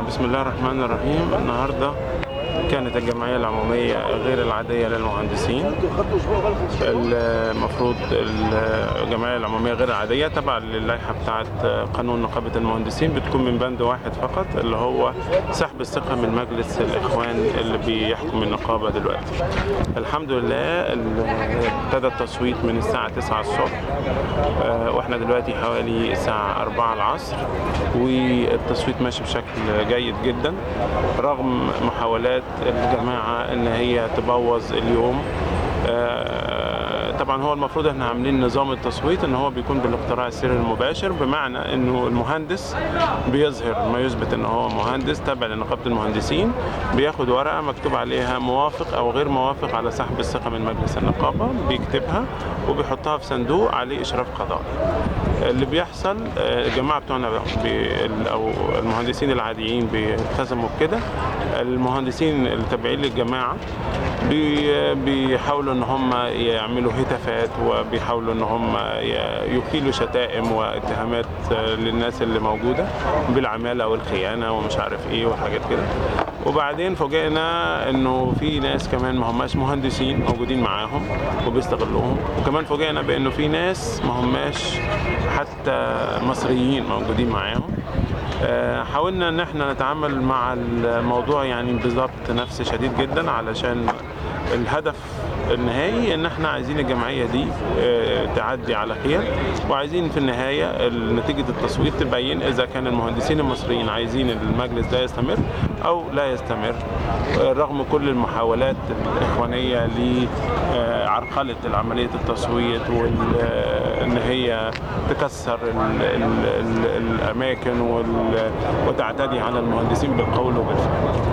بسم الله الرحمن الرحيم. النهارده كانت الجمعية العمومية غير العادية للمهندسين. المفروض الجمعية العمومية غير العادية تبع للائحة بتاعة قانون نقابة المهندسين بتكون من بند واحد فقط، اللي هو سحب الثقة من مجلس الإخوان اللي بيحكم النقابة دلوقتي. الحمد لله ابتدى التصويت من الساعة 9 الصبح، واحنا دلوقتي حوالي الساعة 4 العصر، والتصويت ماشي بشكل جيد جدا رغم محاولات الجماعة ان هي تبوظ اليوم. طبعا هو المفروض احنا عاملين نظام التصويت ان هو بيكون بالاقتراع السري المباشر، بمعنى انه المهندس بيظهر ما يثبت ان هو مهندس تابع لنقابة المهندسين، بياخد ورقة مكتوب عليها موافق او غير موافق على سحب الثقة من مجلس النقابة، بيكتبها وبيحطها في صندوق عليه اشراف قضائي. اللي بيحصل الجماعة بتوعنا او المهندسين العاديين بيلتزموا بكده. المهندسين التابعين للجماعة بيحاولوا ان هم يعملوا هتافات، وبيحاولوا ان هم يقيلوا شتائم واتهامات للناس اللي موجودة بالعمالة والخيانة ومش عارف ايه وحاجات كده. وبعدين فوجئنا انه في ناس كمان ما هماش مهندسين موجودين معاهم وبيستغلوهم، وكمان فوجئنا بانه في ناس ما هماش حتى مصريين موجودين معاهم. حاولنا ان احنا نتعامل مع الموضوع يعني بضبط نفس شديد جدا، علشان الهدف النهائي ان احنا عايزين الجمعية دي تعدي على خير، وعايزين في النهاية نتيجة التصويت تبين اذا كان المهندسين المصريين عايزين المجلس ده يستمر او لا يستمر، رغم كل المحاولات الإخوانية لعرقلة عملية التصويت وان هي تكسر الاماكن وتعتدي على المهندسين بالقول وبالفعل.